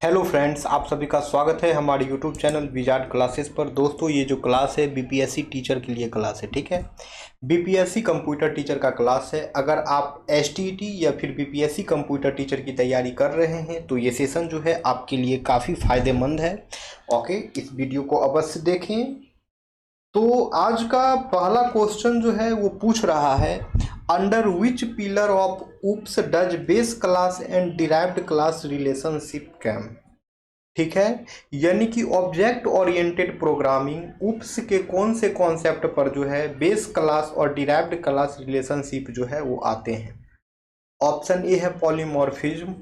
Hello friends, आप सभी का स्वागत है हमारे यूट्यूब चैनल विजार्ड क्लासेस पर। दोस्तों, ये जो क्लास है बीपीएससी टीचर के लिए क्लास है, ठीक है। बीपीएससी कंप्यूटर टीचर का क्लास है। अगर आप एसटीईटी या फिर बीपीएससी कंप्यूटर टीचर की तैयारी कर रहे हैं तो ये सेशन जो है आपके लिए काफ़ी फायदेमंद है। ओके, इस वीडियो को अवश्य देखें। तो आज का पहला क्वेश्चन जो है वो पूछ रहा है, under which pillar of OOPS does base class and derived class relationship came. ठीक है, यानी कि ऑब्जेक्ट ओरिएंटेड प्रोग्रामिंग ऊप्स के कौन से कॉन्सेप्ट पर जो है बेस क्लास और डिराइव्ड क्लास रिलेशनशिप जो है वो आते हैं। ऑप्शन ए है पॉलीमॉर्फिज्म,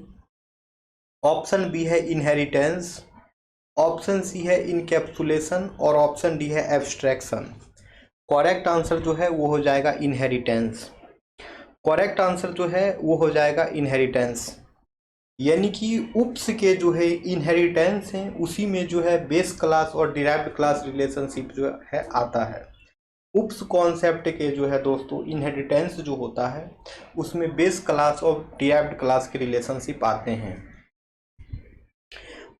ऑप्शन बी है इनहेरिटेंस, ऑप्शन सी है इनकैप्सुलेशन और ऑप्शन डी है एब्स्ट्रैक्शन। करेक्ट आंसर जो है वो हो जाएगा इनहेरिटेंस। करेक्ट आंसर जो है वो हो जाएगा इनहेरिटेंस, यानी कि उप्स के जो है इनहेरिटेंस हैं उसी में जो है बेस क्लास और डिराइव्ड क्लास रिलेशनशिप जो है आता है। उप्स कॉन्सेप्ट के जो है दोस्तों इनहेरिटेंस जो होता है उसमें बेस क्लास और डिराइव्ड क्लास के रिलेशनशिप आते हैं।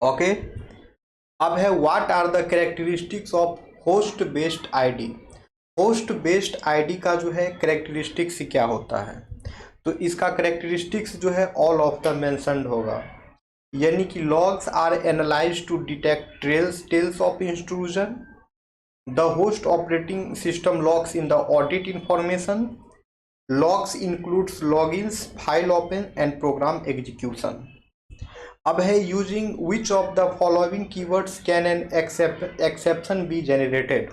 ओके, अब है what are the characteristics of host based ID. Host based ID का जो है कैरेक्टरिस्टिक्स क्या होता है, तो इसका कैरेक्टरिस्टिक्स जो है ऑल ऑफ द मेंशन्ड होगा, यानी कि logs are analysed to detect tails of intrusion, the host operating system logs in the audit information, logs includes logins, file open and program execution. अब है using which of the following keywords can an exception be generated.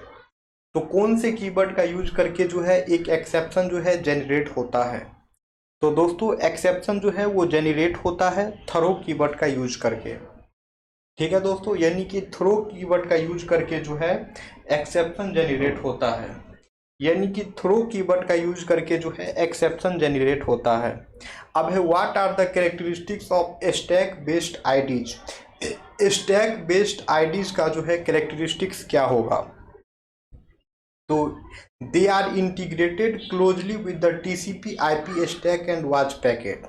तो कौन से keyword का use करके जो है एक एक्सेप्शन जो है जनरेट होता है। तो दोस्तों एक्सेप्शन जो है वो जनरेट होता है थ्रो कीवर्ड का यूज करके। ठीक है दोस्तों, यानी कि थ्रो कीवर्ड का यूज करके जो है एक्सेप्शन जनरेट होता है, यानी कि थ्रो कीवर्ड का यूज करके जो है एक्सेप्शन जनरेट होता है। अब है what are the characteristics of stack based IDs. Stack based IDs का जो है कैरेक्टरिस्टिक्स क्या होगा, तो they are integrated closely with the TCP IP stack and watch packet.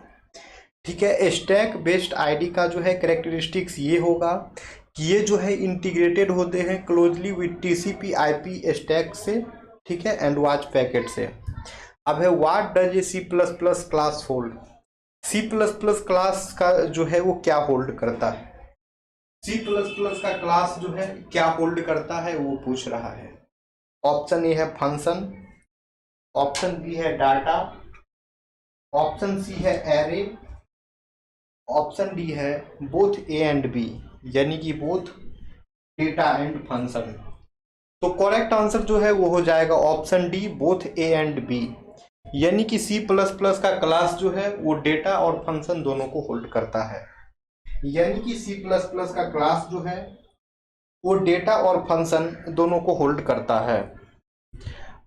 ठीक है, स्टैक बेस्ड आईडी का जो है कैरेक्टरिस्टिक्स ये होगा कि ये जो है इंटीग्रेटेड होते हैं closely with TCP IP stack से, ठीक है, एंड वाच पैकेट से। अब है what does a C plus plus class hold. C plus plus class का जो है वो क्या होल्ड करता है, सी प्लस प्लस का क्लास जो है क्या होल्ड करता है वो पूछ रहा है। ऑप्शन ए है फंक्शन, ऑप्शन बी है डाटा, ऑप्शन सी है एरे, ऑप्शन डी है बोथ ए एंड बी, यानी कि बोथ डेटा एंड फंक्शन। तो करेक्ट आंसर जो है वो हो जाएगा option D both A and B, यानी कि सी प्लस प्लस का क्लास जो है वो डेटा और फंक्शन दोनों को होल्ड करता है, यानी कि सी प्लस प्लस का क्लास जो है वो डेटा और फंक्शन दोनों को होल्ड करता है।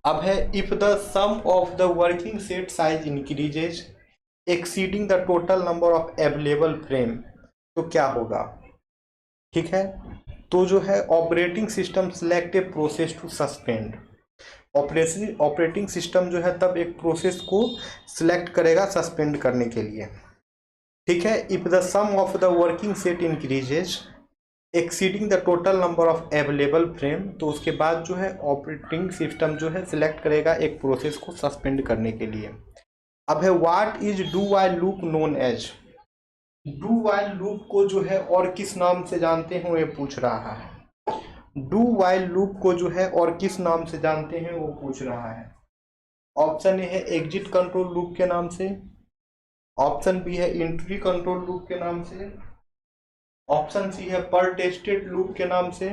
अब है if the sum of the working set size increases exceeding the total number of available frame, तो क्या होगा। ठीक है, तो जो है operating system select a process to suspend. Operating system जो है तब एक प्रोसेस को सिलेक्ट करेगा सस्पेंड करने के लिए। ठीक है, if the sum of the working set increases exceeding the total number of available frame, तो उसके बाद जो है ऑपरेटिंग सिस्टम जो है सिलेक्ट करेगा एक प्रोसेस को सस्पेंड करने के लिए। अब है what is do while loop known as. Do while loop को जो है और किस नाम से जानते हैं ये पूछ रहा है। डू वाइल लूप को जो है और किस नाम से जानते हैं वो पूछ रहा है। ऑप्शन ए है एग्जिट कंट्रोल लूप के नाम से, ऑप्शन बी है एंट्री कंट्रोल लूप के नाम से, ऑप्शन सी है पर टेस्टेड लूप के नाम से,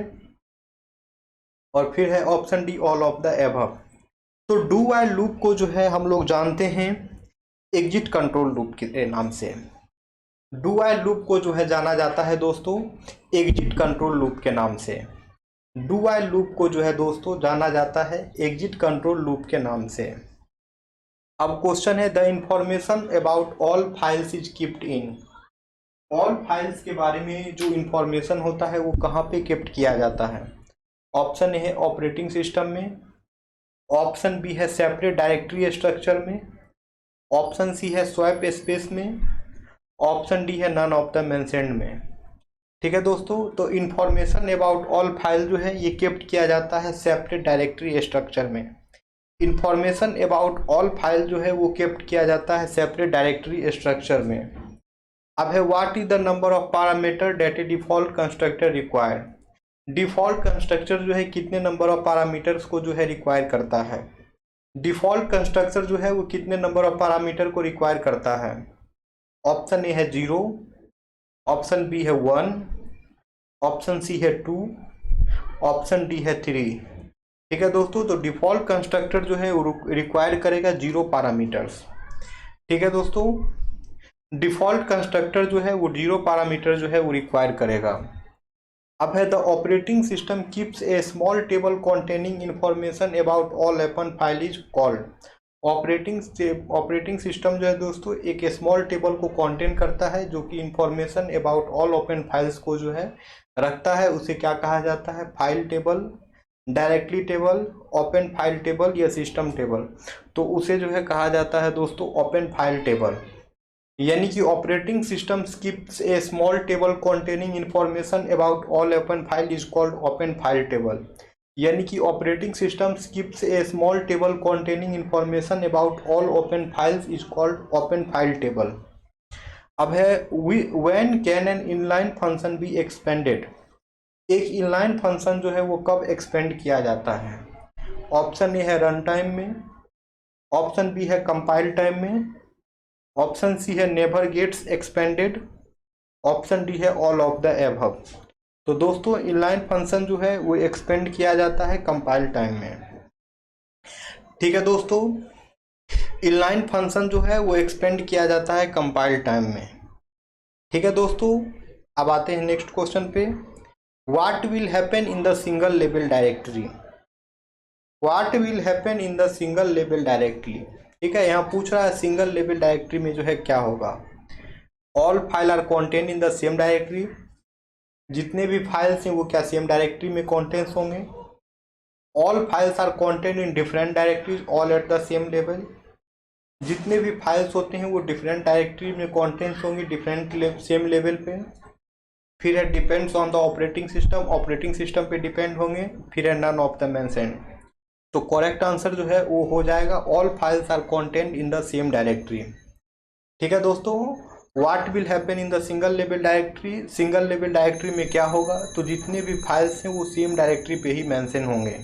और फिर है option D all of the above. तो डू वाइल लूप को जो है हम लोग जानते हैं एग्जिट कंट्रोल लूप के नाम से। डू वाइल लूप को जो है जाना जाता है दोस्तों एग्जिट कंट्रोल लूप के नाम से। डू वाइल लूप को जो है दोस्तों जाना जाता है एग्जिट कंट्रोल लूप के नाम से। अब क्वेश्चन है the information about all files is keeped in. All files के बारे में जो इंफॉर्मेशन होता है वो कहाँ पे कीप्ट किया जाता है। ऑप्शन ए है ऑपरेटिंग सिस्टम में, ऑप्शन बी है सेपरेट डायरेक्टरी स्ट्रक्चर में, ऑप्शन सी है स्वैप स्पेस में, ऑप्शन डी है नन ऑफ द मेंशन्ड में। ठीक है दोस्तों, तो इंफॉर्मेशन अबाउट ऑल फाइल जो है ये केप्ट किया जाता है सेपरेट डायरेक्टरी स्ट्रक्चर में। इंफॉर्मेशन अबाउट ऑल फाइल जो है वो केप्ट किया जाता है सेपरेट डायरेक्टरी स्ट्रक्चर में। अब है what is the number of parameter that A default constructor require. Default constructor जो है कितने नंबर ऑफ पैरामीटर्स को जो है रिक्वायर करता है। डिफॉल्ट कंस्ट्रक्टर जो है वो कितने नंबर ऑफ पैरामीटर को रिक्वायर करता है। ऑप्शन ए है 0, ऑप्शन बी है 1, ऑप्शन सी है 2, ऑप्शन डी है 3। ठीक है दोस्तों, तो डिफॉल्ट कंस्ट्रक्टर जो है वो रिक्वायर करेगा 0 पैरामीटर्स। ठीक है दोस्तों, डिफॉल्ट कंस्ट्रक्टर जो है वो 0 पैरामीटर जो है वो रिक्वायर करेगा। अब है the operating system keeps A small table containing information about all open file is called. Operating system जो है दोस्तों एक स्मॉल टेबल को कॉन्टेन करता है जो कि information about all open files को जो है रखता है, उसे क्या कहा जाता है, file table, directly table, open file table या सिस्टम टेबल। तो उसे जो है कहा जाता है दोस्तों ओपन फाइल टेबल। यानी कि operating system keeps A small table containing information about all open file is called open file table. यानी कि operating system keeps A small table containing information about all open files is called open file table. अब है when can an inline function be expanded. एक inline function जो है वो कब expand किया जाता है। ऑप्शन ए है रन टाइम में, ऑप्शन बी है कंपाइल टाइम में, ऑप्शन सी है never gets expanded, option D है ऑल ऑफ द एबव। तो दोस्तों इनलाइन फंक्शन जो है वो एक्सपेंड किया जाता है कंपाइल टाइम में। ठीक है दोस्तों, इनलाइन फंक्शन जो है वो एक्सपेंड किया जाता है कंपाइल टाइम में। ठीक है दोस्तों, अब आते हैं नेक्स्ट क्वेश्चन पे। What will happen in the single level directory. What will happen in the single level directory. ठीक है, यहाँ पूछ रहा है सिंगल लेवल डायरेक्टरी में जो है क्या होगा। All file are contain in the same directory. जितने भी फाइल्स हैं वो क्या सेम डायरेक्टरी में कॉन्टेंट्स होंगे। All files are contain in different directories all at the same level. जितने भी फाइल्स होते हैं वो डिफरेंट डायरेक्टरी में कॉन्टेंट्स होंगे डिफरेंट सेम लेवल पे। फिर है depends on the operating system, operating system पे डिपेंड होंगे। फिर है नन ऑफ द मेंशन्ड। तो करेक्ट आंसर जो है वो हो जाएगा all files are content in the same directory. ठीक है दोस्तों, what will happen in the single level directory. Single level directory में क्या होगा, तो जितने भी फाइल्स हैं वो सेम डायरेक्टरी पे ही मेंशन होंगे।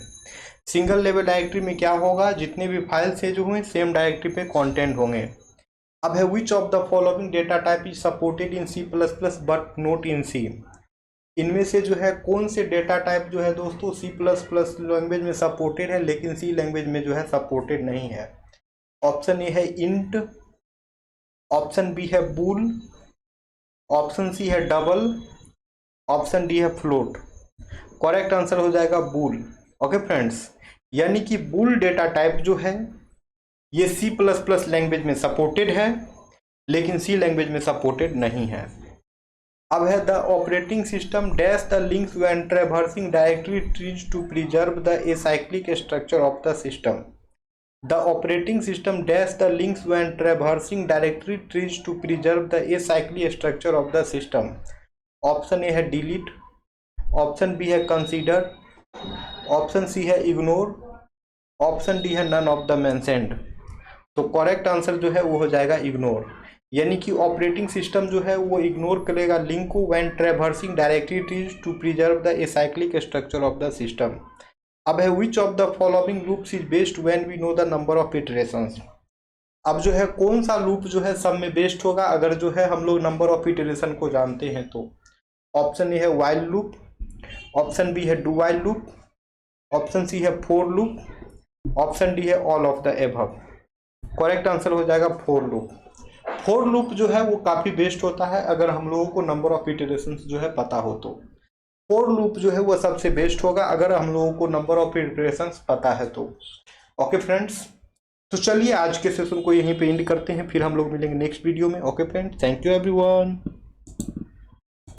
सिंगल लेवल डायरेक्टरी में क्या होगा, जितने भी फाइल्स हैं जो हुए सेम डायरेक्टरी पे कॉन्टेंट होंगे। अब है which of the following data type is supported in C++ but not in C. इनमें से जो है कौन से डेटा टाइप जो है दोस्तों C++ लैंग्वेज में सपोर्टेड है लेकिन सी लैंग्वेज में जो है सपोर्टेड नहीं है। ऑप्शन ए है इंट, ऑप्शन बी है बूल, ऑप्शन सी है डबल, ऑप्शन डी है फ्लोट। करेक्ट आंसर हो जाएगा बूल। ओके फ्रेंड्स, यानी कि बूल डेटा टाइप जो है ये C++ लैंग्वेज में सपोर्टेड है लेकिन सी लैंग्वेज में सपोर्टेड नहीं है। अब है the operating system dash the links when traversing directory trees to preserve the acyclic structure of the system. The operating system dash the links when traversing directory trees to preserve the acyclic structure of the system. Option A है delete, option B है consider, option C है ignore, option D है none of the mentioned. तो correct answer जो है वो हो जाएगा इग्नोर। यानी कि ऑपरेटिंग सिस्टम जो है वो इग्नोर करेगा लिंक को when traversing directory trees to preserve the acyclic structure of the system. अब है which of the following loops is best when we know the number of iterations. अब जो है कौन सा लूप जो है सब में बेस्ट होगा अगर जो है हम लोग नंबर ऑफ इटरेशन को जानते हैं तो। ऑप्शन ए है वाइल लूप, ऑप्शन बी है do while loop, option C है फोर लूप, ऑप्शन डी है all of the above. Correct answer हो जाएगा फोर लूप। फोर लूप जो है वो काफ़ी बेस्ट होता है अगर हम लोगों को नंबर ऑफ इटरेशंस जो है पता हो तो। फोर लूप जो है वो सबसे बेस्ट होगा अगर हम लोगों को नंबर ऑफ इटरेशंस पता है तो। ओके फ्रेंड्स, तो चलिए आज के सेशन को यहीं पे एंड करते हैं, फिर हम लोग मिलेंगे नेक्स्ट वीडियो में। Okay friends, thank you everyone.